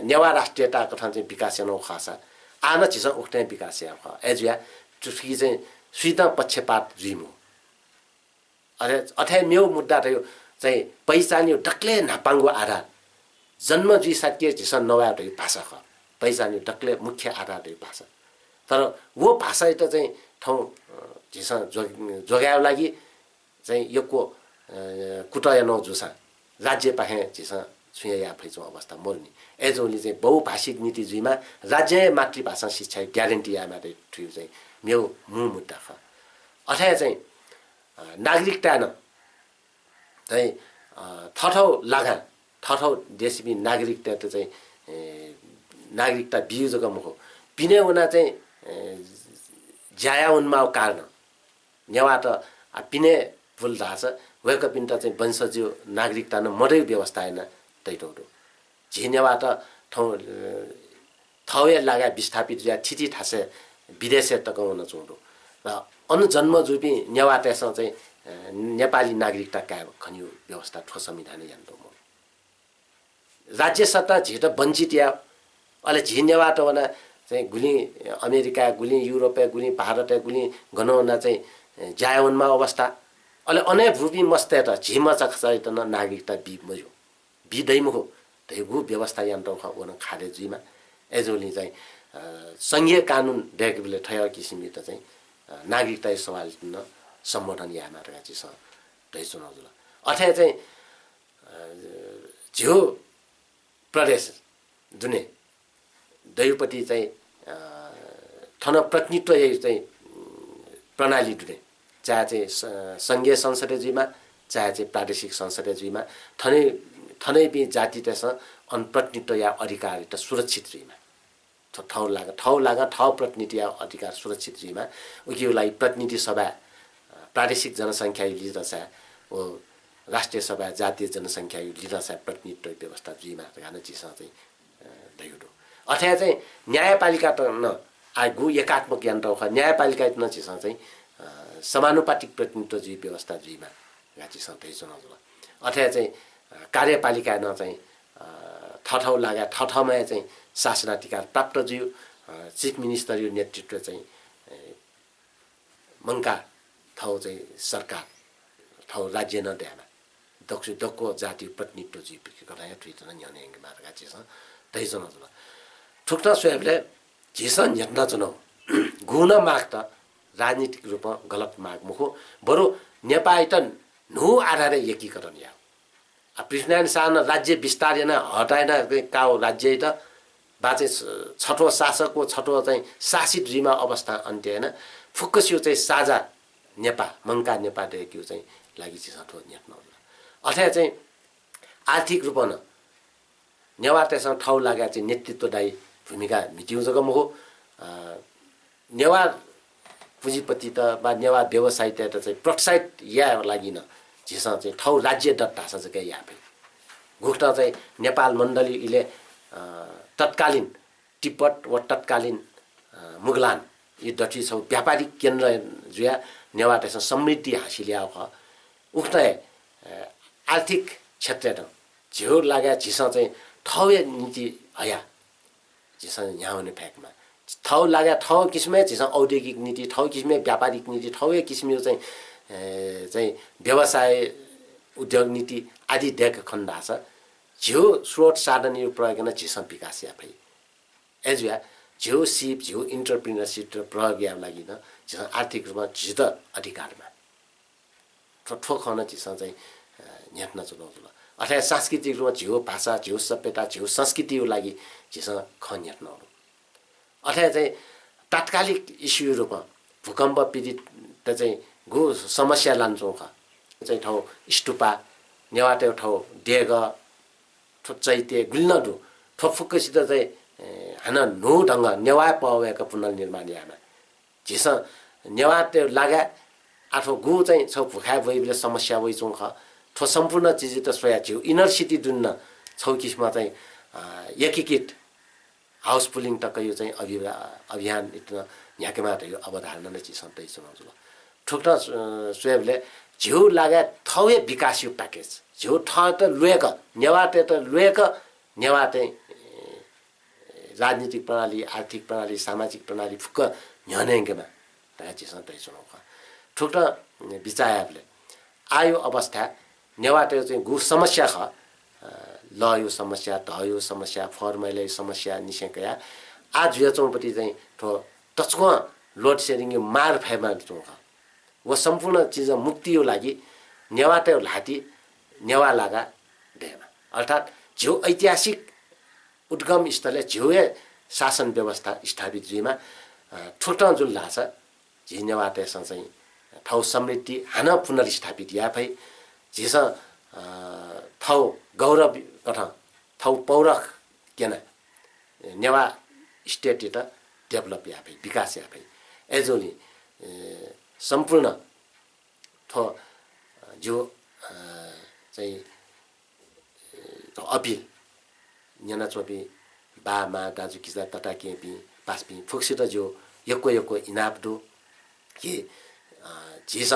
[SPEAKER 1] नेवा राष्ट्रियता कथन चाहिँ विकास न खासा आन झिस उठ्ने विकास या एजुया चुकी चाहिँ स्वीत पक्षपात जुइमो अथे मेउ मुद्दा त यो चाहिँ पहिचान यो डक्ले नापाङ्गो आधार जन्म जुइ साथीय झिस नवा त यो भाषा ख पहिचान यो डक्ले मुख्य आधार त यो भाषा तर वो भाषा त चाहिँ ठाउँ झिस जोगायो लागि चाहिँ योको कुटय नौ जुसा राज्य पाहे झिस छुया या फैचो अवस्था मोर्नी एजोली चाहिँ बहुभाषिक नीति जुइमा राज्य मातृभाषा शिक्षा ग्यारेन्टी यामा ठुयो चाहिँ मेउ मु मुद्दा ख अथवा चाहिँ नागरिकता न चाहिँ ठठौ लागा ठठौ देशबी नागरिकता त चाहिँ नागरिकता बिउजक मुखो पिने उना चाहिँ ज्याया उन्माव कारण नेवा त पिने भुल धाछ वेक पिन्ट चाहिँ वंशज्यू नागरिकता न मरै व्यवस्था हैन तैटौडो झिनेवा त थौए लागा विस्थापित या थिति ठासे विदेश तकाउन चौडो र अनुजन्म जुपी नेवा त्यसमा चाहिँ नेपाली नागरिकता कायम खनियो व्यवस्था ठोस संविधान यान्तो म राज्य सत्ता झिट वञ्चित या अले झिनेवा त वना चाहिँ गुली अमेरिका गुली युरोप गुली भारत गुली गनोना चाहिँ जायवनमा अवस्था अले अनेक भूपी मस्ते त झिमा चखसाइ त नागरिकता बिमयो बिदैम हो तेगु व्यवस्था यान्तो ख वन खादे जुइमा एजोली चाहिँ संघीय कानुन डेकेबले ठय किसिमले त चाहिँ नागरिकता सवाल न सम्बोधन यामा रहेछ छ दैसो नजुल अथे चाहिँ झ्यौ प्रदेश जुने दैपति चाहिँ थन प्रतिनिधित्व चाहिँ प्रणाली दुने चाहे चाहिँ संघीय संसदीयमा चाहे चाहिँ प्रादेशिक संसदीयमा थनै बि जाति त्यसमा अनप्रतिनिधित्व या अधिकार त सुरक्षित जुइमा ठाउँ लागा ठाउँ प्रतिनिधि या अधिकार सुरक्षित जुइमा उकियोलाई प्रतिनिधि सभा प्रादेशिक जनसङ्ख्या लिदछ ओ राष्ट्रिय सभा जातीय जनसङ्ख्या लिदछ प्रतिनिधित्व व्यवस्था जुइमा गाना चिसा चाहिँ दैडो अथवा चाहिँ न्यायपालिका त न आगु एकात्मक यन्त्र ख न्यायपालिका न चिसा चाहिँ समानुपातिक प्रतिनिधित्व जुइ व्यवस्था जुइमा गाची सधैँ चुनाव अथवा चाहिँ कार्यपालिका न चाहिँ ठाउँ लाग्या ठाउँमा चाहिँ शासनाधिकार प्राप्त जियो चिफ मिनिस्टर यो नेतृत्व चाहिँ मङ्का ठाउँ चाहिँ सरकार ठाउँ राज्य नद्यामा दक्को जाति प्रतिनिधित्व जी कथा ट्विटर न्याउने मार्गा चिसा तैसन जुल ठुक्टा स्वयंले झिसा न्याट्न चुनाव गुण माग त राजनीतिक रूपमा गलत माग मुखो बरु नेपाल त नु आधारे एकीकरण या पृथ्वीनारायण शाह राज्य विस्तार न हटाएन काउ राज्य त बाचे छठो शासकको छठो चाहिँ शासित रिमा अवस्था अन्त्य हैन फुक्कस्यु चाहिँ साझा नेपा मङ्का नेपा देख्यो चाहिँ लागि चाहिँ छठो न्याट्न अथवा चाहिँ आर्थिक रूपमा नेवा त्यसमा ठाउँ लागेको चाहिँ नेतृत्वदायी भूमिका मिटिउ जग्गा हो नेवा पुँजीपति त बा नेवा व्यवसाय त चाहिँ प्रोत्साहित या लागि न झिसा चाहिँ ठाउँ राज्य दत्ता छ जग्गा या भए गुक्टा चाहिँ नेपाल मण्डलीले तत्कालीन तिब्बत वा तत्कालीन मुगलान यी दक्षिण छौ व्यापारिक केन्द्र जुया नेवा त्यसमा समृद्धि हासिल या ख उक्त आर्थिक क्षेत्र झ्यो लाग्या झिसा चाहिँ ठाउँ नीति हया झिसा यहाँ हुने फ्याक्टमा ठाउँ लाग्या ठाउँ किसिमले झिसा औद्योगिक नीति ठाउँ किसिमले व्यापारिक नीति ठाउँ किसिमले चाहिँ व्यवसाय उद्योग नीति आदि देख खण्डा छ झ्यो स्रोत साधन यो प्रयोग गर्न झिसा विकास या भई एजुया झ्यो सिप झ्यो इन्टरप्रिनरसिप र प्रयोग या लागि न झिसा आर्थिक रूपमा झित अधिकारमा ठोखन झिसा चाहिँ न्याट्न चुनौती अथवा सांस्कृतिक रूपमा झ्यो भाषा झ्यो सभ्यता झ्यो संस्कृतिको लागि झिसँग ख न्याट्नहरू अथवा चाहिँ तात्कालिक इस्यु रूपमा भूकम्प पीडित त चाहिँ गो समस्या लान्छौँ ख चाहिँ ठाउँ स्टुपा नेवाटे ठाउँ डेग चैते गुल्नडु ठोफुक्कसित चाहिँ हान नो ढङ्ग नेवा पावेका पुनर्निर्माण यामा झिस नेवाटे लागा आठो गो चाहिँ छ भुखा भइबले समस्या भइचौँ ख ठो सम्पूर्ण चिज त सोया थियो इनर सिटी दुन्न छौ किसमा चाहिँ एकीकृत हाउस पुलिङ टक्क यो चाहिँ अभियान इतना यहाँकै यो अवधारणा नै चिज सन्तै सुनाउँछु ठुक्टा सोयाबले झ्यौ लागा थौए विकास यो प्याकेज झ्यौ ठ त लुएक नेवाटे त लुएक नेवाटे राजनीतिक प्रणाली आर्थिक प्रणाली सामाजिक प्रणाली फुक्क न्यानेङ्गमा ता चिज सन्तै सुनाउँछ ठुक्टा विचारले आयो अवस्था नेवाटे चाहिँ गु समस्या ख ल यो समस्या त यो समस्या फर्मैले समस्या निसेकया आज यो चौपटी चाहिँ ठो तचको लोड सेडिङ यो मार फाइमा चौख वो सम्पूर्ण चिज मुक्ति यो लागि नेवाटे लाटी नेवा लागा देमा अर्थात् जो ऐतिहासिक उद्गम स्थलले झ्योए शासन व्यवस्था स्थापित जिमा ठुटा जुन लाछ झि नेवाटेसँग चाहिँ ठाउँ समृद्धि हान पुनर्स्थापित या भई झिस ठाउँ गौरव कथा ठाउँ पौरख केन नेवा स्टेट त डेभलप या भई विकास या भई एजोली सम्पूर्ण थो जो चाहिँ अपिल न्याना चोपी बामा दाजु किसा तटा केपी पासपी फुक्सित जो यको इनाप दो कि झिस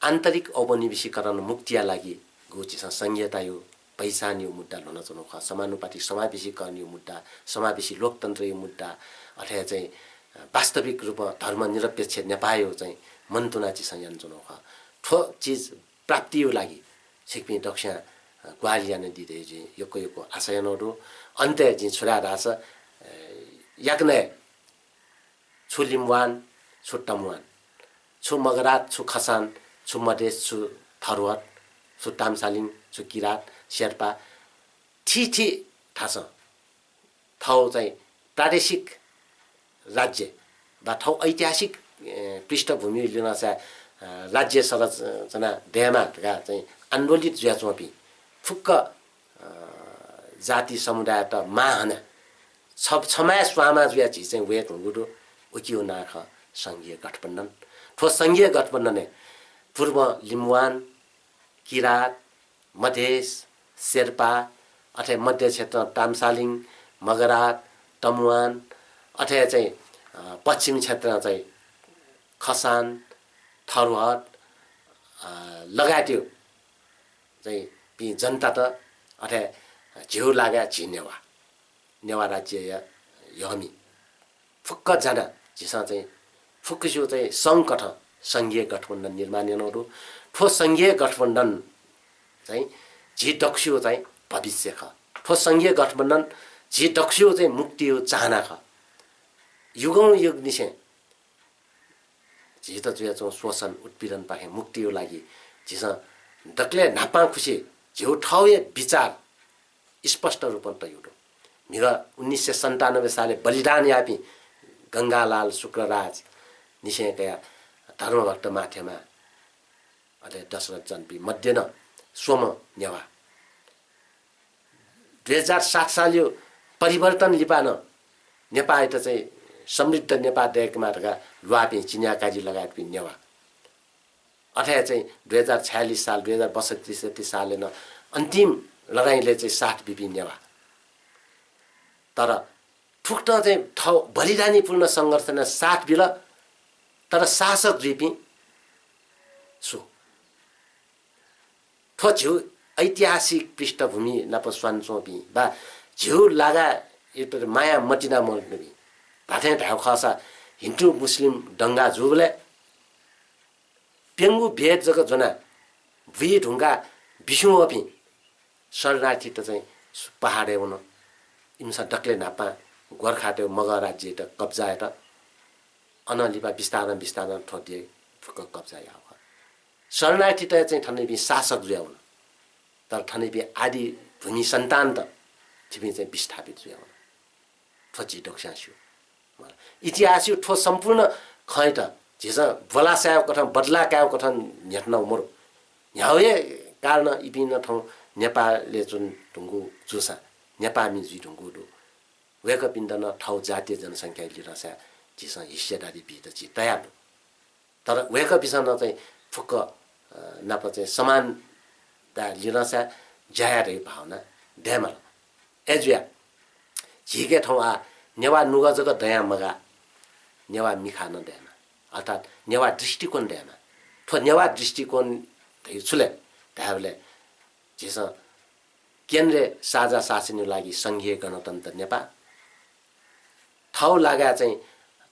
[SPEAKER 1] आन्तरिक औपनिवेशीकरण मुक्तिया लागि गो झिस संहिता यो पहिचान यो मुद्दा हुन चुनौ ख समानुपातिक समावेशीकरण यो मुद्दा समावेशी लोकतन्त्र यो मुद्दा अथवा चाहिँ वास्तविक रूपमा धर्मनिरपेक्ष नेपाल यो चाहिँ मन्तुना चिज यान चुनौ ख ठो चिज प्राप्ति यो लागि सिक्किम दक्षिण ग्वालियान दिँदै चाहिँ यको आशयनहरू अन्त्य चाहिँ छोरा रहेछ याक्ने छु लिम्वान छु टमुवान छु मगरात छु खसान छु मधेस छु थरुवाट छु तामसालिङ छु किरात शेर्पा थी थाहा छ ठाउँ चाहिँ प्रादेशिक राज्य वा ठाउँ ऐतिहासिक पृष्ठभूमि लिन चाहिँ राज्य संरचना देहमाका चाहिँ आन्दोलित ज्याचोपी फुक्क जाति समुदाय त माहना छमाया स्वामा जुया झी चाहिँ वेट हुँगुडो उकियो नाख सङ्घीय गठबन्धन ठो सङ्घीय गठबन्धन पूर्व लिम्बुवान किरात मधेस शेर्पा अथवा मध्य क्षेत्र तामसालिङ मगरात तमुवान अथवा चाहिँ पश्चिम क्षेत्र चाहिँ खसान थरुहट लगायत चाहिँ जनता त अथवा झ्यौ लागा झि नेवा नेवा राज्य या यमी फुक्क जाना झिसँग चाहिँ फुक्किसो चाहिँ सङ्कठ सङ्घीय गठबन्धन निर्माण गर्नु ठो सङ्घीय गठबन्धन चाहिँ झि डक्स्यो चाहिँ भविष्य ख ठो सङ्घीय गठबन्धन झि डक्स्यो चाहिँ मुक्ति हो चाहना ख युगौँ युग निसे झि त जो शोषण उत्पीडन पाखे मुक्ति हो लागि झिसँग डक्ले नापा खुसी झ्यौ ठाउँ विचार स्पष्ट रूपमा त एउटा मिर 1997 साले बलिदान यापी गङ्गालाल शुक्रराज निशयका धर्मभक्त माथेमा अहिले दशरथ जन्पी मध्य न सोम नेवा 2007 साल यो परिवर्तन लिपान नेपाल त चाहिँ समृद्ध नेपाल देशमा भएका लुवापी चिनियाकाजी लगायत पनि नेवा अथवा चाहिँ 2046 साल 2062 साल न अन्तिम लडाइँले चाहिँ 60 बिपी नेवा तर ठुक्ट चाहिँ ठाउँ बलिदानीपूर्ण सङ्घर्ष न 60 बिल तर शासक द्वीपी सो ठो झ्यौ ऐतिहासिक पृष्ठभूमि नपस्वान चोपी बा झ्यौ लागा यो माया मटिना मल्नु भाथे ढाउ खसा हिन्दू मुस्लिम दङ्गा जुबले पेङ्गु भेट जग जना भुइ ढुङ्गा बिसौँ अपि शरणार्थी त चाहिँ पहाडे हुन इम्सा डक्ले नापा गोर्खा त्यो मगर राज्य त कब्जा त अनलिपा बिस्तार ठोदिए फुक्क कब्जा या शरणार्थी त चाहिँ ठनै बि शासक जुयाउन तर ठनै बि आदि भूमि सन्तान त थिबि चाहिँ विस्थापित जुयाउन ठोची डोक्स्यास्यो इतिहास यो ठो सम्पूर्ण खै त झिस बोलासायो कठन बदला कायो कठन नेट्न मरो ह्याउए कारण इपिन ठाउँ नेपालले जुन ढुङ्गु जुसा नेपामी जी ढुङ्गु डु वेक पिण्डन ठाउँ जातीय जनसङ्ख्या लिरसा झिस हिस्सेदारी बित छि तयार तर वेक पिसन चाहिँ फुक्क नप चाहिँ समानता लिरसा जायारे भावना डेमल एजुया झिके ठाउँ आ नेवा नुगा जग दया मगा नेवा मिखा न देमा अर्थात् नेवा दृष्टिकोण देमा ठो नेवा दृष्टिकोण धै छुले धावले झिस केन्द्रीय साझा शासनको लागि सङ्घीय गणतन्त्र नेपाल ठाउँ लागा चाहिँ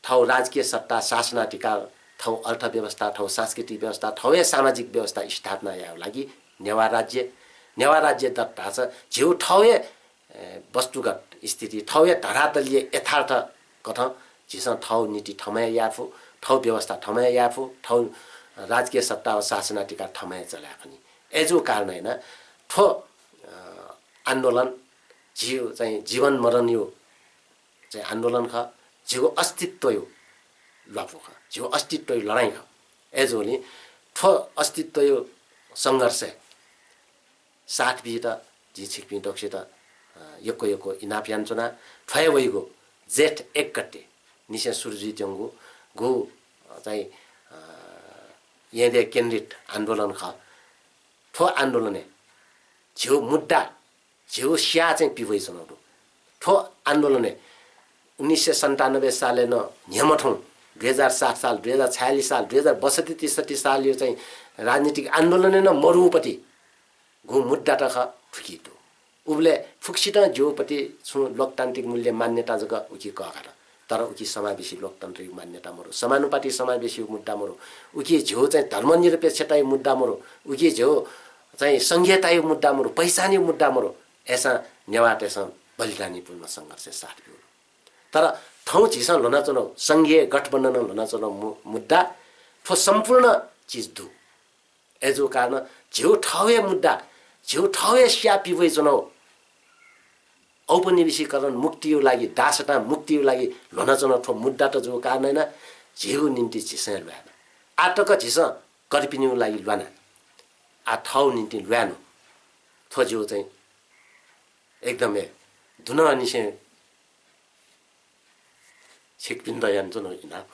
[SPEAKER 1] ठाउँ राजकीय सत्ता शासनाधिकार ठाउँ अर्थव्यवस्था ठाउँ सांस्कृतिक व्यवस्था ठाउँ सामाजिक व्यवस्था स्थापना या लागि नेवा राज्य दत्ता छ झ्यौ ठाउँ वस्तुगत स्थिति ठाउँ धरातलीय यथार्थ कथ झिस ठाउँ नीति ठमै याफु ठाउँ व्यवस्था ठमै याफु ठाउँ राजकीय सत्ता व शासनाधिकार ठमै चल्या पनि एजो कारण हैन ठो आन्दोलन जिउ चाहिँ जीवन मरण यो चाहिँ आन्दोलन ख जिउ अस्तित्व यो लफु ख जिउ अस्तित्व यो लडाइँ ख एजोली ठो अस्तित्व यो सङ्घर्ष साथ बित जी छिकपि डक्सित यको इनापियान चुना ठय वइगो जेठ 1 गते निसे सुरजी जंगु गु चाहिँ यदे केन्द्रित आन्दोलन ख ठो आन्दोलने झ्यौ मुद्दा झ्यौ स्या चाहिँ पिवै चनाउदो ठो आन्दोलने 1997 साले न न्यमठौँ 2007 साल 2046 साल 2062-63 साल यो चाहिँ राजनीतिक आन्दोलने न मरुपति घु मुद्दा त ख फुकितो उबले फुक्सित जोपति छु लोकतान्त्रिक मूल्य मान्यता जग उकी कगार तर उकी समावेशी लोकतान्त्रिक मान्यता मरो समानुपातिक समावेशी मुद्दा मरो उकी झ्यौ चाहिँ धर्मनिरपेक्षता मुद्दा मरो उकी झ्यौ चाहिँ संघीयता मुद्दा मरो पहिचानी मुद्दा मरो ऐसा नेवाट ऐसा बलिदानीपूर्ण सङ्घर्ष साथ हो तर ठाउँ झिस लना चलो संघीय गठबन्धन लना चलो मुद्दा ठो सम्पूर्ण चीज दु एजो कारण झ्यौ ठाउँ मुद्दा झ्यौ ठाउँ स्यापी वइ चलो औपनिवेशीकरण मुक्तिको लागि दासता मुक्तिको लागि लना चलो ठो मुद्दा त जो कारण हैन झ्यौ निम्ति झिस ल्यान आटक झिस कर्पिनीको लागि ल्यान आ ठाउँ निम्ति ल्यान थो झ्यौ चाहिँ एकदमै धुन निसे छिकपिन्द यान जुन इनाफ